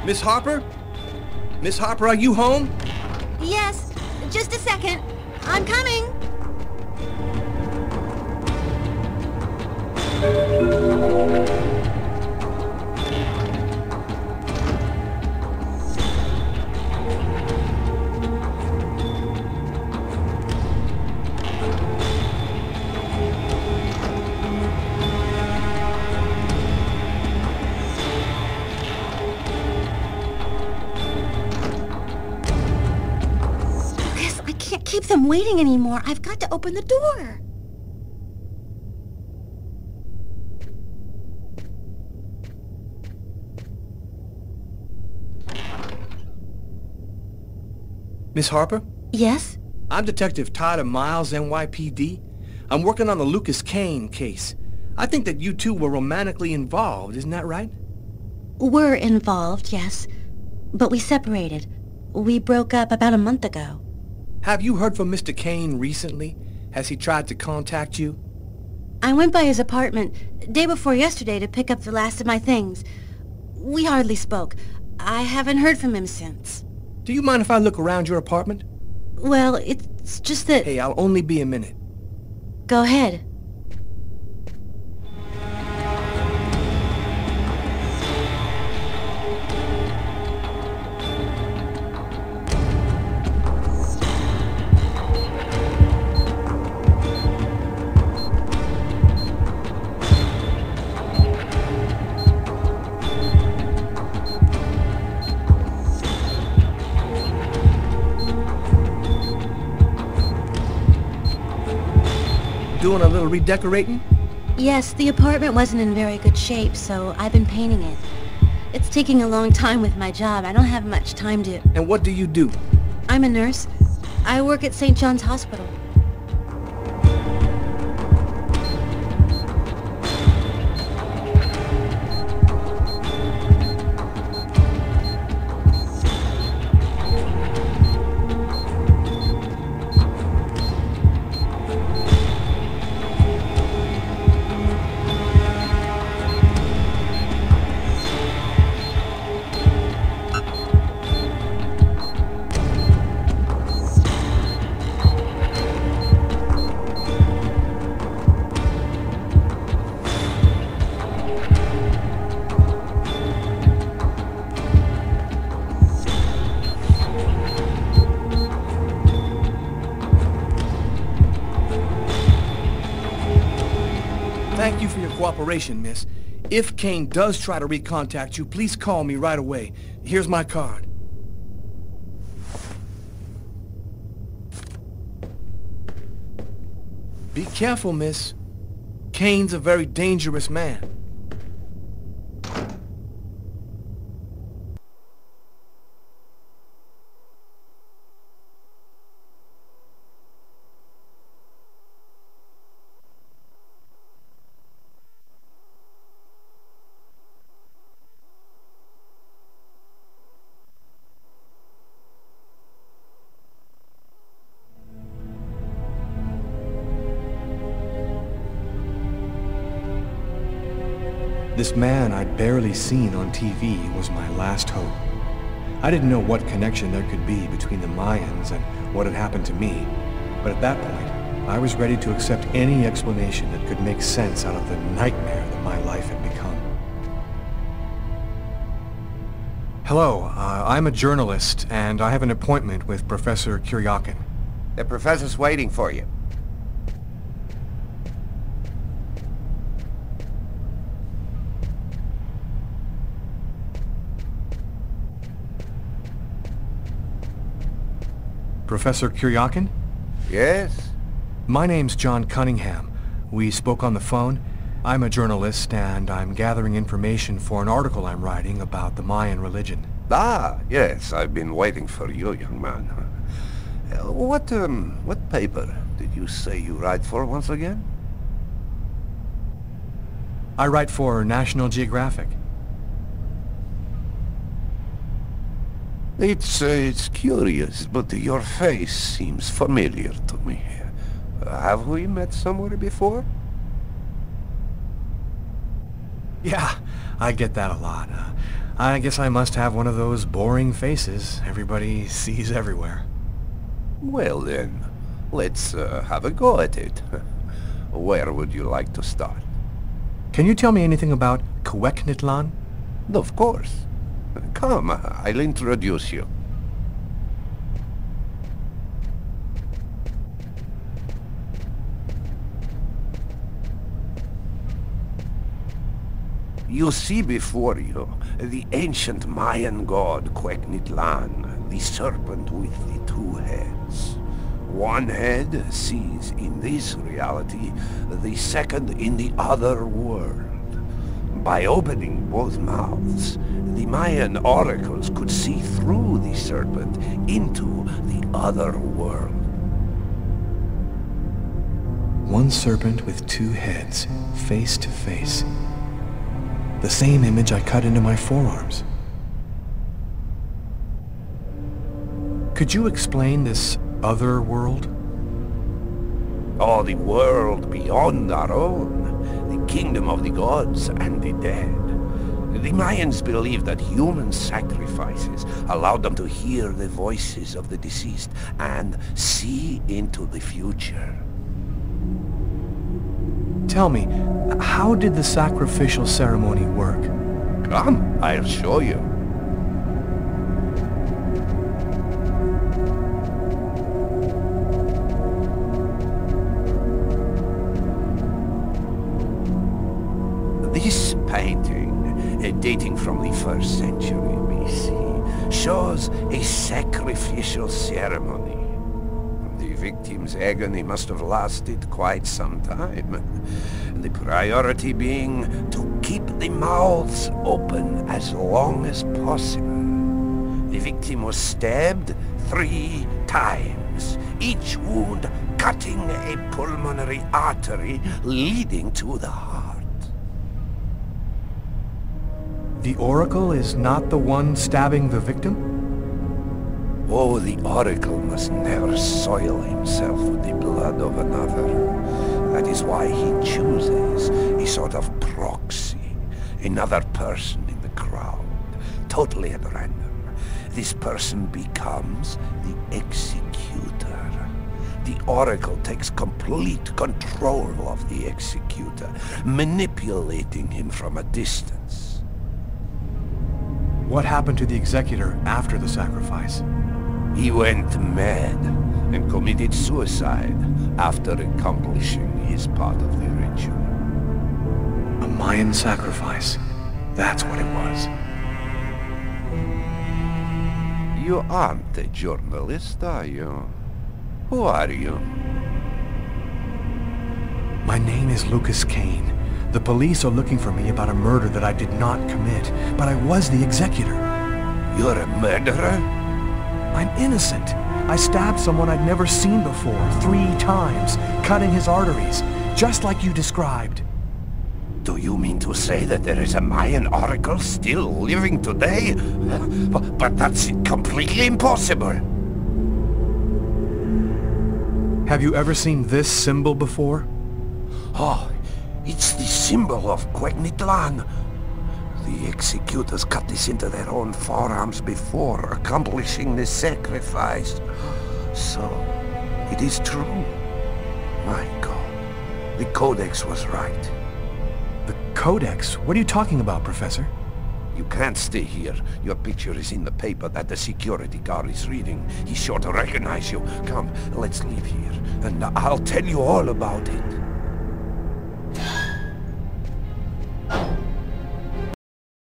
Miss Harper? Miss Harper, are you home? Yes, just a second. I'm coming. I can't keep them waiting anymore. I've got to open the door. Miss Harper? Yes? I'm Detective Tyler Miles, NYPD. I'm working on the Lucas Kane case. I think that you two were romantically involved, isn't that right? We're involved, yes. But we separated. We broke up about a month ago. Have you heard from Mr. Kane recently? Has he tried to contact you? I went by his apartment day before yesterday to pick up the last of my things. We hardly spoke. I haven't heard from him since. Do you mind if I look around your apartment? Well, it's just that... Hey, I'll only be a minute. Go ahead. Doing a little redecorating? Yes, the apartment wasn't in very good shape, so I've been painting it. It's taking a long time with my job. I don't have much time to... And what do you do? I'm a nurse. I work at St. John's Hospital. Thank you for your cooperation, miss. If Kane does try to recontact you, please call me right away. Here's my card. Be careful, miss. Kane's a very dangerous man. This man I'd barely seen on TV was my last hope. I didn't know what connection there could be between the Mayans and what had happened to me, but at that point, I was ready to accept any explanation that could make sense out of the nightmare that my life had become. Hello, I'm a journalist, and I have an appointment with Professor Kuryakin. The professor's waiting for you. Professor Kuryakin? Yes? My name's John Cunningham. We spoke on the phone. I'm a journalist, and I'm gathering information for an article I'm writing about the Mayan religion. Ah, yes, I've been waiting for you, young man. What paper did you say you write for once again? I write for National Geographic. It's curious, but your face seems familiar to me. Have we met somewhere before? Yeah, I get that a lot. I guess I must have one of those boring faces everybody sees everywhere. Well then, let's have a go at it. Where would you like to start? Can you tell me anything about Cuecnitlan? Of course. Come, I'll introduce you. You see before you the ancient Mayan god Cuecnitlan, the serpent with the two heads. One head sees in this reality, the second in the other world. By opening both mouths, the Mayan oracles could see through the serpent into the other world. One serpent with two heads, face to face. The same image I cut into my forearms. Could you explain this other world? Oh, the world beyond our own. The kingdom of the gods and the dead. The Mayans believed that human sacrifices allowed them to hear the voices of the deceased and see into the future. Tell me, how did the sacrificial ceremony work? Come, I'll show you. This painting, dating from the 1st century BC, shows a sacrificial ceremony. The victim's agony must have lasted quite some time. The priority being to keep the mouths open as long as possible. The victim was stabbed 3 times, each wound cutting a pulmonary artery leading to the heart. The Oracle is not the one stabbing the victim? Oh, the Oracle must never soil himself with the blood of another. That is why he chooses a sort of proxy, another person in the crowd, totally at random. This person becomes the executor. The Oracle takes complete control of the executor, manipulating him from a distance. What happened to the executor after the sacrifice? He went mad and committed suicide after accomplishing his part of the ritual. A Mayan sacrifice. That's what it was. You aren't a journalist, are you? Who are you? My name is Lucas Kane. The police are looking for me about a murder that I did not commit, but I was the executor. You're a murderer? I'm innocent. I stabbed someone I'd never seen before 3 times, cutting his arteries, just like you described. Do you mean to say that there is a Mayan oracle still living today? But that's completely impossible. Have you ever seen this symbol before? Oh, it's the symbol of Cuecnitlan. The executors cut this into their own forearms before accomplishing the sacrifice. So, it is true. My God, the Codex was right. The Codex? What are you talking about, Professor? You can't stay here. Your picture is in the paper that the security guard is reading. He's sure to recognize you. Come, let's leave here, and I'll tell you all about it.